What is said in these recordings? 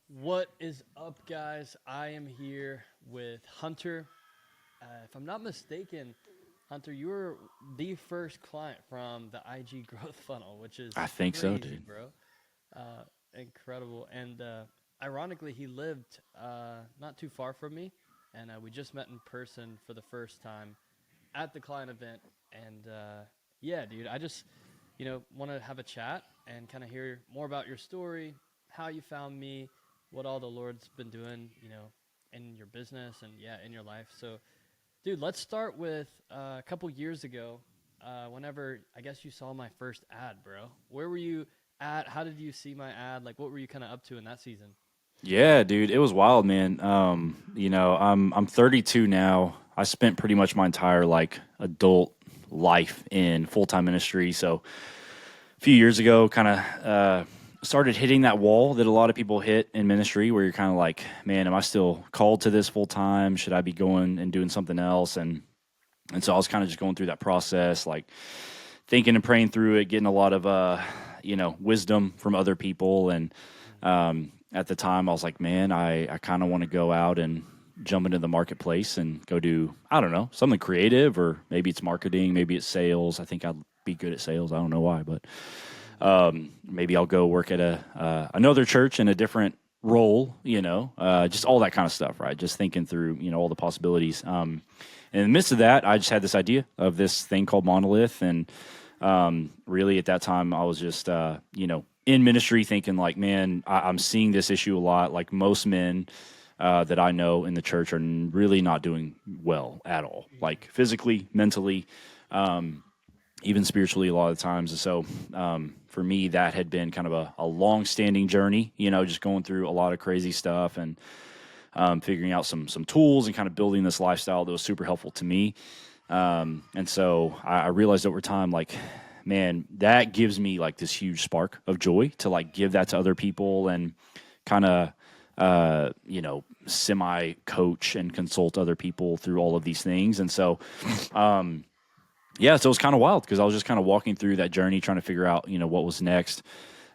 What is up, guys? I am here with Hunter. If I'm not mistaken, Hunter, you were the first client from the IG growth funnel, which is I think so, crazy, dude. bro. Incredible. And ironically, he lived not too far from me, and we just met in person for the first time at the client event. And yeah, dude, I just want to have a chat and kind of hear more about your story, how you found me, what all the Lord's been doing, in your business and yeah, in your life. So, dude, let's start with a couple years ago. Whenever I guess you saw my first ad, bro. Where were you at? How did you see my ad? Like, what were you kind of up to in that season? Yeah, dude, it was wild, man. I'm 32 now. I spent pretty much my entire adult life in full time ministry. So a few years ago, kind of started hitting that wall that a lot of people hit in ministry, where you're kind of like, man, am I still called to this full time? Should I be going and doing something else? And so I was kind of just going through that process, like thinking and praying through it, getting a lot of wisdom from other people. And Mm. at the time, I was like, man, I kind of want to go out and jump into the marketplace and go do, I don't know, something creative, or maybe it's marketing, maybe it's sales. I think I'd be good at sales. I don't know why, but Mm-hmm. maybe I'll go work at a another church in a different role, just all that kind of stuff, right? Just thinking through, all the possibilities. In the midst of that, I just had this idea of this thing called Monolith, and really at that time, I was just, in ministry, thinking like, man, I'm seeing this issue a lot. Like most men that I know in the church are really not doing well at all, like physically, mentally, even spiritually a lot of the times. And so for me, that had been kind of a long-standing journey, just going through a lot of crazy stuff and figuring out some tools and kind of building this lifestyle that was super helpful to me. And so I realized over time, like, man, that gives me like this huge spark of joy to like give that to other people and kind of, semi coach and consult other people through all of these things. And so, yeah, so it was kind of wild because I was just kind of walking through that journey, trying to figure out, what was next.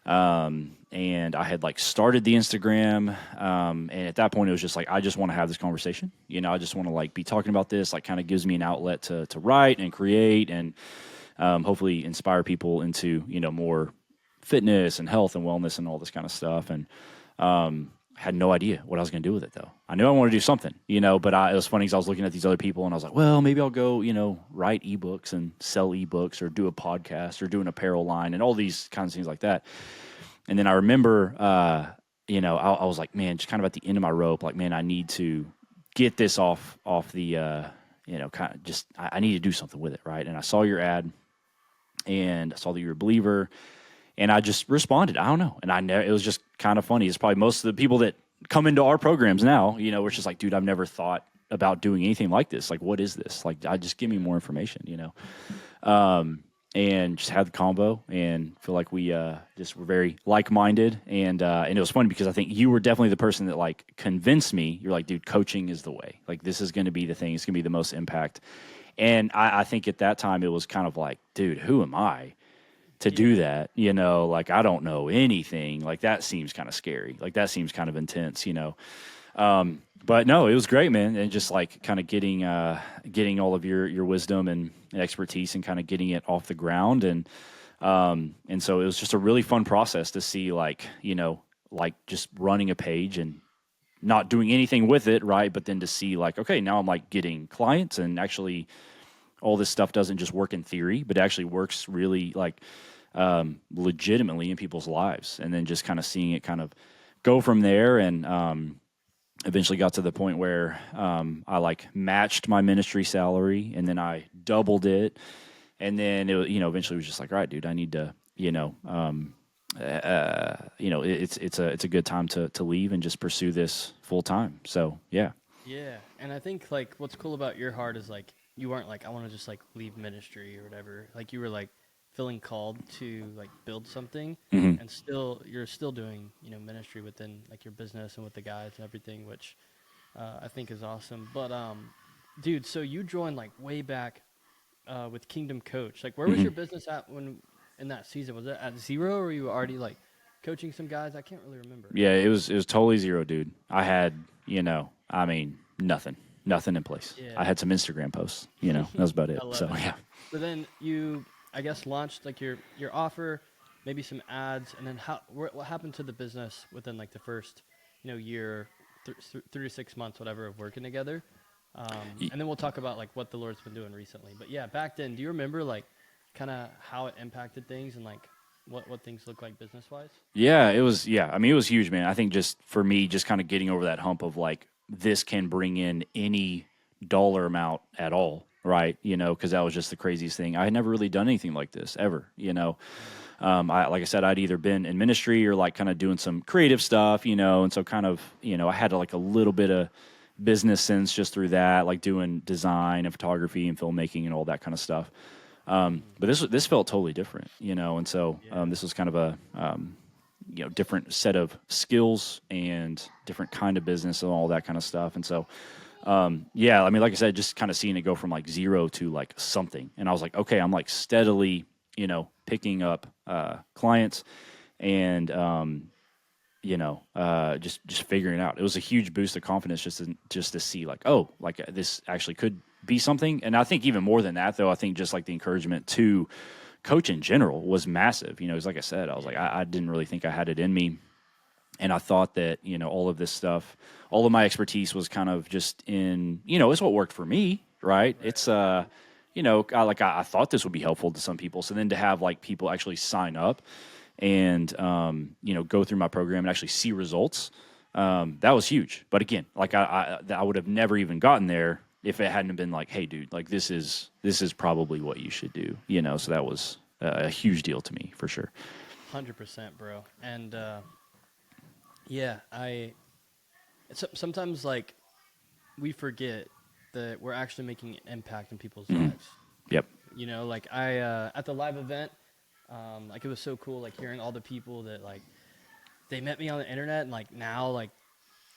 And I had like started the Instagram. And at that point, it was just like, I just want to have this conversation. I just want to like be talking about this, like kind of gives me an outlet to write and create and hopefully inspire people into, more fitness and health and wellness and all this kind of stuff. And had no idea what I was going to do with it though. I knew I wanted to do something, but it was funny because I was looking at these other people and I was like, well, maybe I'll go, write ebooks and sell ebooks or do a podcast or do an apparel line and all these kinds of things like that. And then I remember, I was like, man, just kind of at the end of my rope, like, man, I need to get this off the, kind of just, I need to do something with it. Right. And I saw your ad and I saw that you were a believer and I just responded. I don't know. And it was just kind of funny. It's probably most of the people that come into our programs now, it's just like, dude, I've never thought about doing anything like this. Like, what is this? Like, I just give me more information. And just had the combo and feel like we just were very like-minded. And it was funny because I think you were definitely the person that like convinced me. You're like, dude, coaching is the way. Like, this is going to be the thing. It's going to be the most impact. And I think at that time it was kind of like, dude, who am I to do Yeah. that? Like, I don't know anything. Like, that seems kind of scary. Like, that seems kind of intense. But no, it was great, man, and just like kind of getting all of your wisdom and expertise and kind of getting it off the ground, and so it was just a really fun process to see, like, like just running a page and not doing anything with it, right? But then to see like, okay, now I'm like getting clients, and actually all this stuff doesn't just work in theory, but it actually works really like legitimately in people's lives, and then just kind of seeing it kind of go from there. And eventually got to the point where I like matched my ministry salary, and then I doubled it, and then eventually was just like, all right, dude, I need to, it's a good time to leave and just pursue this full time. So yeah. Yeah, and I think like what's cool about your heart is like you weren't like I want to just like leave ministry or whatever. Like you were like feeling called to like build something, Hmm. and still you're still doing ministry within like your business and with the guys and everything, which I think is awesome. But dude, so you joined like way back with Kingdom Coach. Like where was Hmm. your business at when in that season? Was it at zero or were you already like coaching some guys? I can't really remember. Yeah, it was totally zero, dude. I had, nothing in place. I Yeah. had some Instagram posts, that was about it. I love So it. yeah. So then you, I guess, launched like your offer, maybe some ads, and then what happened to the business within like the first, year, 3 to 6 months, whatever, of working together. Y- And then we'll talk about like what the Lord's been doing recently. But yeah, back then, do you remember like kind of how it impacted things and like what things look like business wise? Yeah, it was. Yeah, I mean, it was huge, man. I think just for me, just kind of getting over that hump of like this can bring in any dollar amount at all, right? Because that was just the craziest thing. I had never really done anything like this ever. Like I said, I'd either been in ministry or like kind of doing some creative stuff, and so kind of, I had like a little bit of business sense just through that, like doing design and photography and filmmaking and all that kind of stuff. But this felt totally different, and so Yeah. this was kind of a different set of skills and different kind of business and all that kind of stuff. And so yeah, I mean, like I said, just kind of seeing it go from like zero to like something, and I was like, okay, I'm like steadily, picking up clients and just figuring it out. It was a huge boost of confidence just to see like, oh, like this actually could be something. And I think even more than that, though, I think just like the encouragement to coach in general was massive. It's like I said, I was like, I didn't really think I had it in me. And I thought that, all of this stuff, all of my expertise was kind of just in, it's what worked for me, right? Right. It's, I thought this would be helpful to some people. So then to have like people actually sign up and, go through my program and actually see results, that was huge. But again, like I would have never even gotten there if it hadn't been like, hey, dude, like this is probably what you should do, So that was a huge deal to me for sure. 100%, bro. And yeah, sometimes like we forget that we're actually making an impact in people's lives. Yep. Like I at the live event, like it was so cool, like hearing all the people that like they met me on the internet, and like now like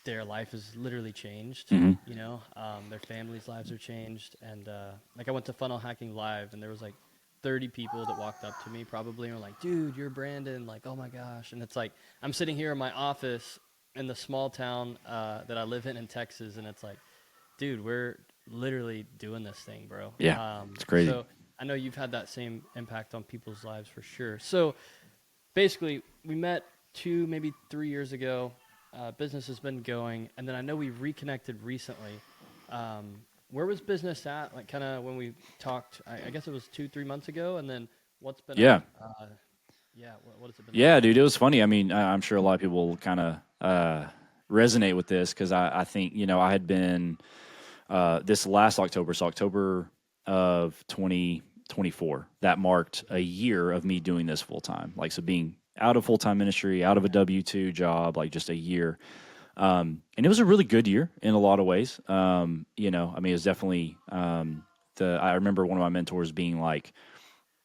their life is literally changed. Their families' lives are changed, and like I went to Funnel Hacking Live, and there was like 30 people that walked up to me probably and were like, dude, you're Brandon, like, oh my gosh. And it's like I'm sitting here in my office in the small town that I live in Texas, and it's like, dude, we're literally doing this thing, bro. Yeah, it's crazy. So I know you've had that same impact on people's lives for sure. So basically, we met 2, maybe 3 years ago. Business has been going, and then I know we reconnected recently. Where was business at? Like, kind of when we talked, I guess it was 2, 3 months ago, and then what's been? Yeah. What has it been? Yeah, Like? dude, it was funny. I mean, I'm sure a lot of people will kind of resonate with this because I think I had been this last October, so October of 2024, that marked a year of me doing this full time. Like, so being out of full time ministry, out of a W-2 job, like just a year. And it was a really good year in a lot of ways. I mean, it was definitely I remember one of my mentors being like,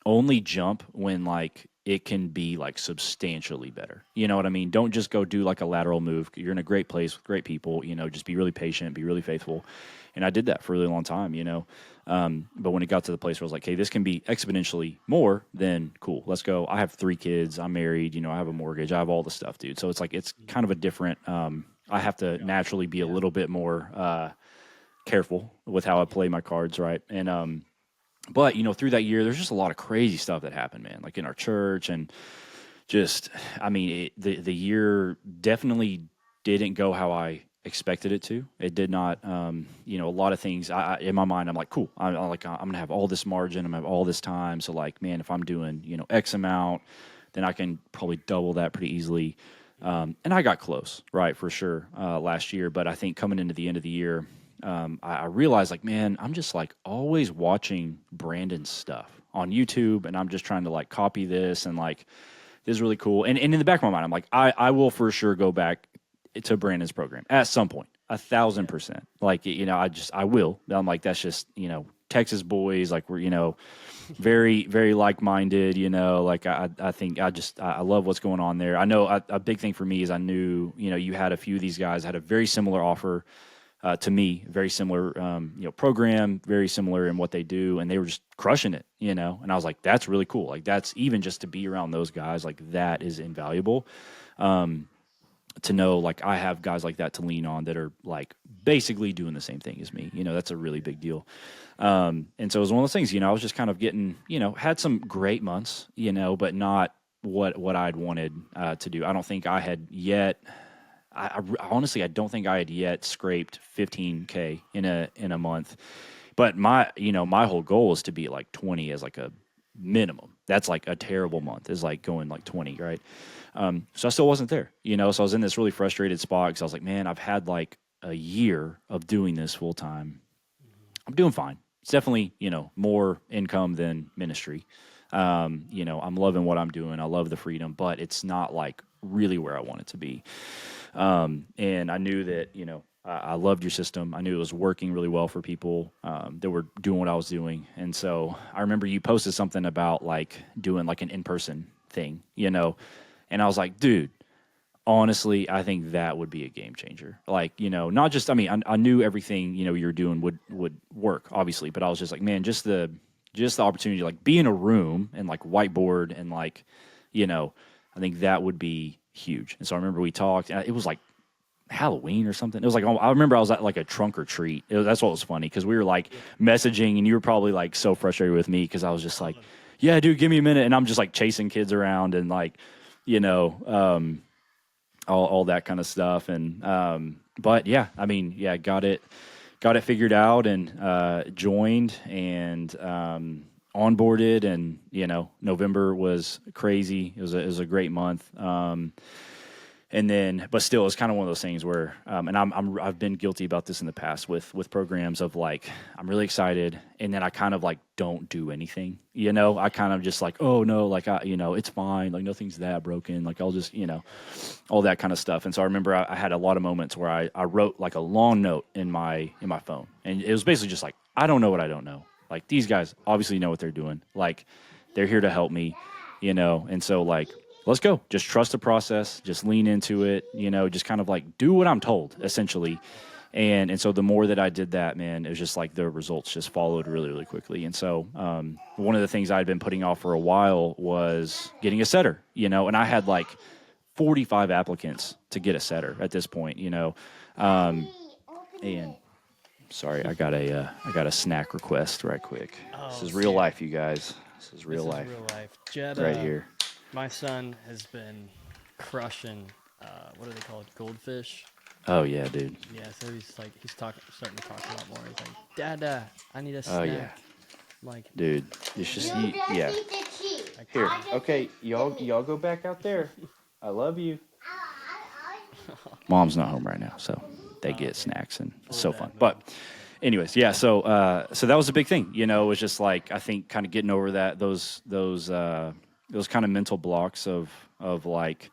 only jump when like it can be like substantially better. You know what I mean? Don't just go do like a lateral move. You're in a great place with great people, just be really patient, be really faithful. And I did that for a really long time, but when it got to the place where I was like, hey, this can be exponentially more, then cool, let's go. I have 3 kids. I'm married, I have a mortgage. I have all the stuff, dude. So it's like, it's kind of a different, I have to naturally be a little bit more careful with how I play my cards, right? And but through that year, there's just a lot of crazy stuff that happened, man. Like in our church, and just, I mean, the year definitely didn't go how I expected it to. It did not. A lot of things. In my mind, I'm like, cool. I'm gonna have all this margin. I'm gonna have all this time. So like, man, if I'm doing X amount, then I can probably double that pretty easily. And I got close, right, for sure, last year. But I think coming into the end of the year, I realized like, man, I'm just like always watching Brandon's stuff on YouTube, and I'm just trying to like copy this, and like this is really cool. And in the back of my mind, I'm like, I will for sure go back to Brandon's program at some point, 1,000%. Like, I will. I'm like, that's just, Texas boys, like we're, very, very like-minded, like I think I love what's going on there. I know a big thing for me is I knew, you had a few of these guys had a very similar offer to me, very similar, program, very similar in what they do, and they were just crushing it, And I was like, that's really cool. Like that's even just to be around those guys, like that is invaluable. To know like I have guys like that to lean on that are like basically doing the same thing as me. That's a really big deal. And so it was one of those things, I was just kind of getting, had some great months, but not what I'd wanted to do. I don't think I had yet. I honestly, I don't think I had yet scraped 15K in a month. But my whole goal is to be at like 20 as like a minimum. That's like a terrible month is like going like 20, right? So I still wasn't there, So I was in this really frustrated spot because I was like, man, I've had like a year of doing this full time. I'm doing fine. It's definitely, more income than ministry. I'm loving what I'm doing. I love the freedom, but it's not like really where I want it to be. And I knew that, I loved your system. I knew it was working really well for people that were doing what I was doing. And so I remember you posted something about like doing like an in-person thing, and I was like, dude, honestly, I think that would be a game changer. Like, not just, I knew everything, you were doing would work, obviously, but I was just like, man, just the opportunity to like be in a room and like whiteboard and like, I think that would be huge. And so I remember we talked, and it was like Halloween or something. It was like, I remember I was at like a trunk or treat. That's what was funny because we were like messaging, and you were probably like so frustrated with me because I was just like, yeah, dude, give me a minute. And I'm just like chasing kids around and like, all that kind of stuff. And but yeah, got it figured out and joined and onboarded, and November was crazy. It was a great month. And then, but still, it's kind of one of those things where, and I've been guilty about this in the past with programs of like, I'm really excited, and then I kind of like don't do anything, I kind of just like, oh no, like it's fine, like nothing's that broken, like I'll just, all that kind of stuff. And so I remember I had a lot of moments where I wrote like a long note in my phone, and it was basically just like, I don't know what I don't know. Like these guys obviously know what they're doing. Like they're here to help me, and so like, let's go. Just trust the process. Just lean into it. Just kind of like do what I'm told, essentially. And so the more that I did that, man, it was just like the results just followed really, really quickly. And so one of the things I'd been putting off for a while was getting a setter, and I had like 45 applicants to get a setter at this point, and sorry, I got a snack request right quick. This is real life, you guys. This is real life. Jed, right here. My son has been crushing, what are they called, goldfish? Oh yeah, dude. Yeah, so he's starting to talk a lot more. He's like, Dada, I need a snack. Oh yeah. I'm like, dude, it's just yeah. Here, okay, y'all go back out there. I love you. Mom's not home right now, so they get snacks and it's so fun. But anyways, yeah. So that was a big thing. It was just like I think kind of getting over that those kind of mental blocks of like,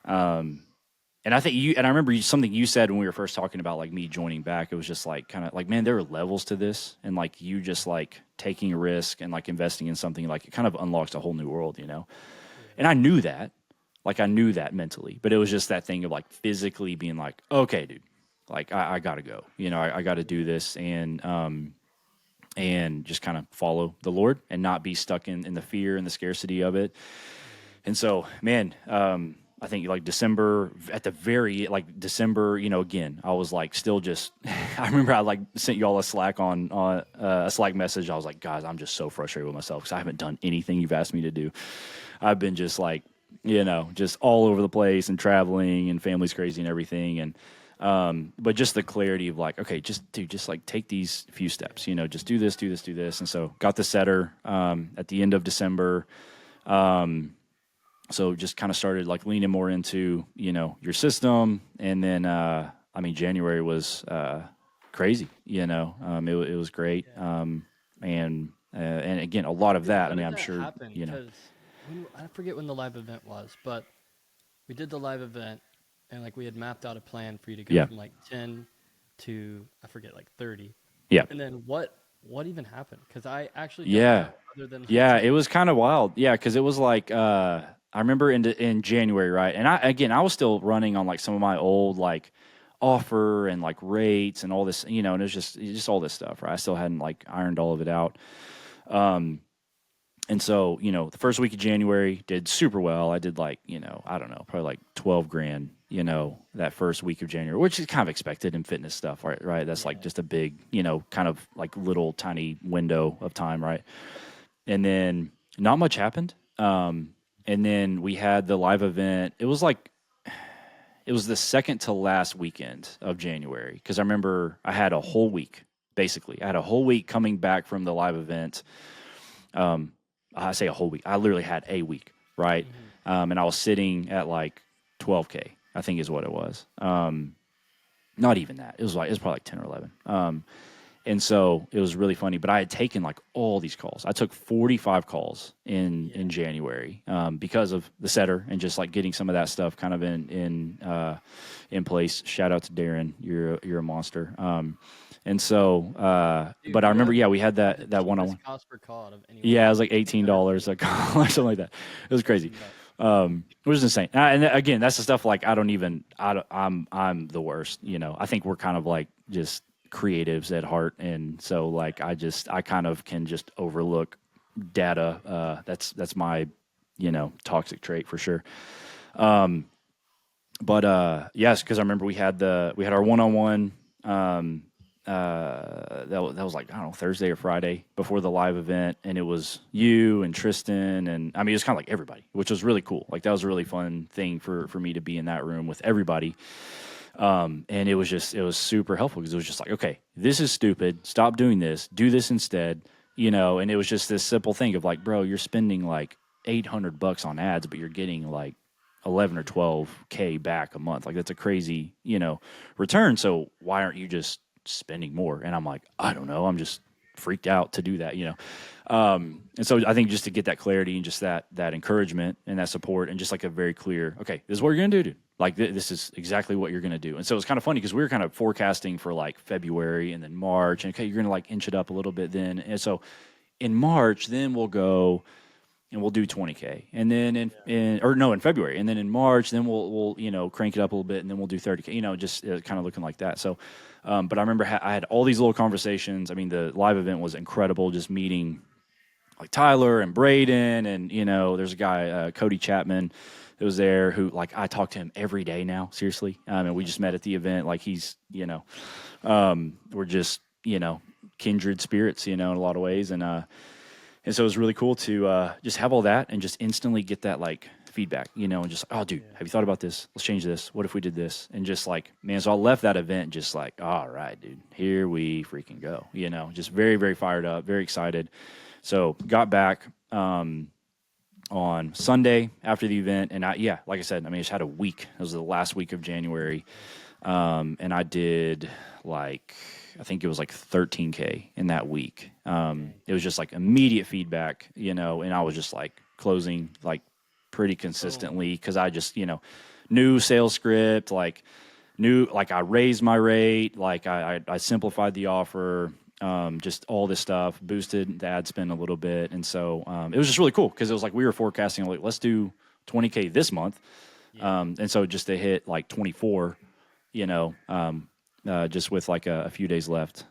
and I think and I remember something you said when we were first talking about like me joining back. It was just like kind of like, man, there are levels to this, and like you just like taking a risk and like investing in something, like it kind of unlocks a whole new world, And I knew that, mentally, but it was just that thing of like physically being like, okay, dude, like I gotta go, I got to do this, and just kind of follow the Lord and not be stuck in the fear and the scarcity of it. And so, man, I think like December, again, I was like still just, I remember I like sent y'all a Slack on a Slack message. I was like, guys, I'm just so frustrated with myself because I haven't done anything you've asked me to do. I've been just like, just all over the place and traveling, and family's crazy and everything. And, but just the clarity of like, okay, just like take these few steps, just do this. And so got the setter, at the end of December. So just kind of started like leaning more into, your system. And then, January was, crazy, it was great. And again, a lot of that, I'm sure, happen? I forget when the live event was, but we did the live event, and like we had mapped out a plan for you to go from like 10 to, I forget, like 30. Yeah. And then what even happened? Because I actually other than it was kind of wild. Yeah, because it was like I remember in January, right? And I was still running on like some of my old like offer and like rates and all this, and it was just all this stuff, right? I still hadn't like ironed all of it out. And so, the first week of January did super well. I did like, I don't know, probably like 12 grand, that first week of January, which is kind of expected in fitness stuff, right? Right. That's like just a big, kind of like little tiny window of time, right? And then not much happened. And then we had the live event. It was the second to last weekend of January because I remember I had a whole week, basically. I had a whole week coming back from the live event. I say a whole week. I literally had a week, right? And I was sitting at like 12K, I think is what it was. Not even that. It was probably like 10 or 11. And so it was really funny. But I had taken like all these calls. I took 45 calls in January because of the setter and just like getting some of that stuff kind of in place. Shout out to Darren. You're a monster. And so, Dude, but I you remember, had we had the that one on cheapest one. cost per call out of anyone. Yeah, it was like $18 a call or something like that. It was crazy. It was insane. And again, that's the stuff like I'm the worst. I think we're kind of like just creatives at heart, and so like I kind of can just overlook data. That's my toxic trait for sure. But yes, because I remember we had our one-on-one. That was like, I don't know, Thursday or Friday before the live event, and it was you and Tristan, and I mean it was kind of like everybody, which was really cool. Like that was a really fun thing for me to be in that room with everybody. And it was super helpful because it was just like, okay, this is stupid. Stop doing this. Do this instead. And it was just this simple thing of like, bro, you're spending like $800 on ads, but you're getting like 11 or 12K back a month. Like that's a crazy, return. So why aren't you just spending more? And I'm like, I don't know. I'm just freaked out to do that, and so I think just to get that clarity and just that encouragement and that support and just like a very clear, okay, this is what you're going to do, dude. Like this is exactly what you're going to do. And so it's kind of funny because we were kind of forecasting for like February and then March, and okay, you're going to like inch it up a little bit then. And so in March, then we'll go and we'll do 20K, and then in February, and then in March, then we'll crank it up a little bit, and then we'll do 30K, just kind of looking like that. So, but I remember I had all these little conversations. I mean, the live event was incredible, just meeting like Tyler and Braden, and there's a guy Cody Chapman that was there who like I talk to him every day now, seriously. And we just met at the event. Like he's we're just kindred spirits, in a lot of ways, and so it was really cool to just have all that and just instantly get that like feedback, and just, oh, dude, have you thought about this? Let's change this. What if we did this? And just like, man, so I left that event just like, all right, dude, here we freaking go, just very, very fired up, very excited. So got back on Sunday after the event, and like I said, I mean, I just had a week. It was the last week of January, and I did like, I think it was like 13K in that week. It was just like immediate feedback, and I was just like closing like pretty consistently because I just, knew sales script, like I raised my rate, like I simplified the offer, just all this stuff, boosted the ad spend a little bit. And so it was just really cool because it was like we were forecasting like, let's do 20K this month. And so just to hit like 24, just with like a few days left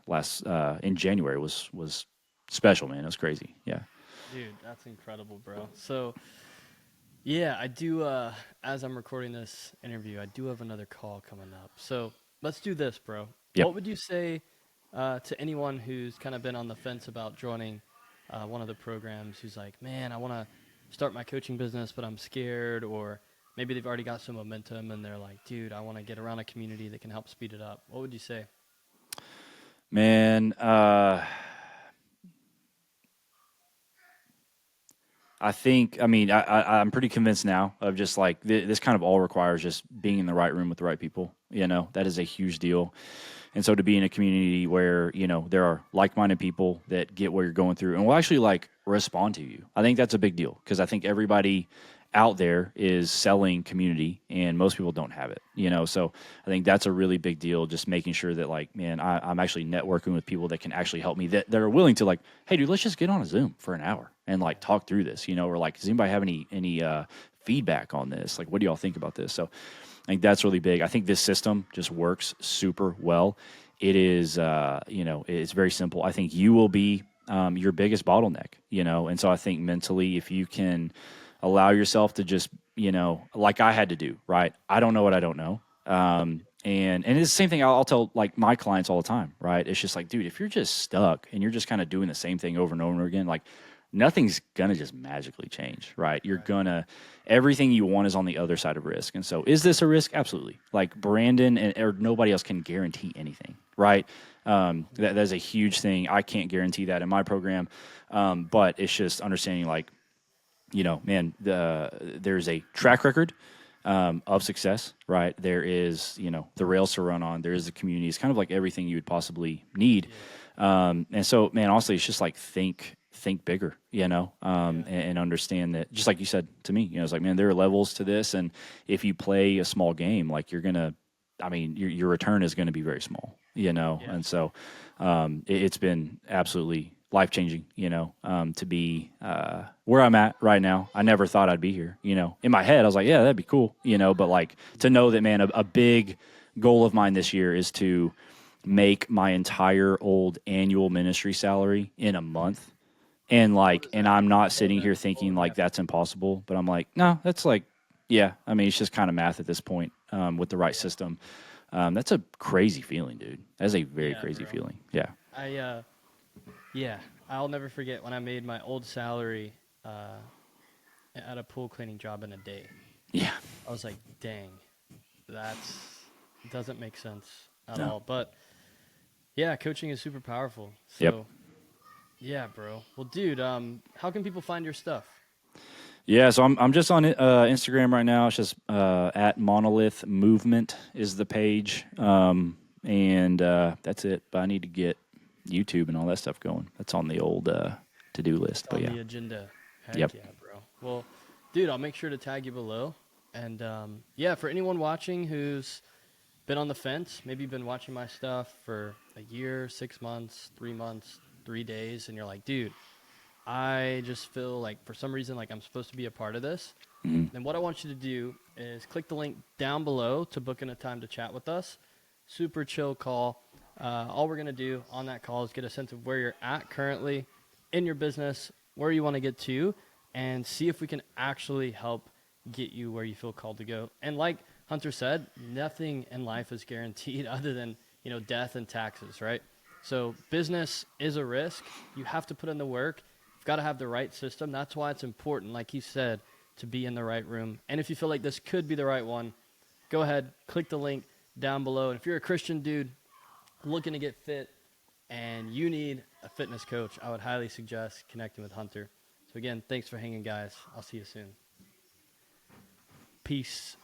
in January was special, man. It was crazy. Yeah. Dude, that's incredible, bro. So, yeah, I do, as I'm recording this interview, I do have another call coming up. So let's do this, bro. Yep. What would you say to anyone who's kind of been on the fence about joining one of the programs, who's like, man, I want to start my coaching business, but I'm scared, or maybe they've already got some momentum and they're like, dude, I want to get around a community that can help speed it up. What would you say? Man, I think, I mean, I'm pretty convinced now of just like this kind of all requires just being in the right room with the right people. That is a huge deal. And so to be in a community where, there are like-minded people that get what you're going through and will actually like respond to you. I think that's a big deal because I think everybody out there is selling community and most people don't have it, so I think that's a really big deal, just making sure that like, man, I'm actually networking with people that can actually help me, that are willing to like, hey dude, let's just get on a Zoom for an hour and like talk through this, or like, does anybody have any feedback on this? Like, what do y'all think about this? So I think that's really big. I think this system just works super well. It is, it's very simple. I think you will be your biggest bottleneck, and so I think mentally, if you can allow yourself to just, like I had to do, right? I don't know what I don't know. And it's the same thing I'll tell like my clients all the time, right? It's just like, dude, if you're just stuck and you're just kind of doing the same thing over and over again, like nothing's gonna just magically change, right? You're gonna everything you want is on the other side of risk. And so is this a risk? Absolutely. Like Brandon or nobody else can guarantee anything, right? That's a huge thing. I can't guarantee that in my program. But it's just understanding like, man, there's a track record of success, right? There is, the rails to run on. There is the community. It's kind of like everything you would possibly need. And so, man, honestly, it's just like think bigger, and understand that, just like you said to me, it's like, man, there are levels to this, and if you play a small game, like you're gonna, I mean, your return is going to be very small, and so it's been absolutely life changing, to be where I'm at right now. I never thought I'd be here, In my head, I was like, yeah, that'd be cool, But like to know that, man, a big goal of mine this year is to make my entire old annual ministry salary in a month. And I'm not sitting here thinking like that's impossible, but I'm like, no, that's like, yeah. I mean, it's just kind of math at this point with the right system. That's a crazy feeling, dude. That's a very crazy feeling. Yeah. I'll never forget when I made my old salary at a pool cleaning job in a day. Yeah. I was like, dang, doesn't make sense at all. But yeah, coaching is super powerful. So Yep. yeah, bro. Well, dude, how can people find your stuff? Yeah, so I'm just on Instagram right now. It's just at Monolith Movement is the page, and that's it. But I need to get YouTube and all that stuff going. That's on the old to-do list. It's on the agenda. Heck Yep. yeah, bro. Well, dude, I'll make sure to tag you below. And for anyone watching who's been on the fence, maybe you've been watching my stuff for a year, 6 months, 3 months, 3 days, and you're like, dude, I just feel like for some reason like I'm supposed to be a part of this. Mm-hmm. Then what I want you to do is click the link down below to book in a time to chat with us. Super chill call. All we're going to do on that call is get a sense of where you're at currently in your business, where you want to get to, and see if we can actually help get you where you feel called to go. And like Hunter said, nothing in life is guaranteed other than, death and taxes, right? So business is a risk. You have to put in the work. You've got to have the right system. That's why it's important, like he said, to be in the right room. And if you feel like this could be the right one, go ahead, click the link down below. And if you're a Christian dude looking to get fit and you need a fitness coach, I would highly suggest connecting with Hunter. So again, thanks for hanging, guys. I'll see you soon. Peace.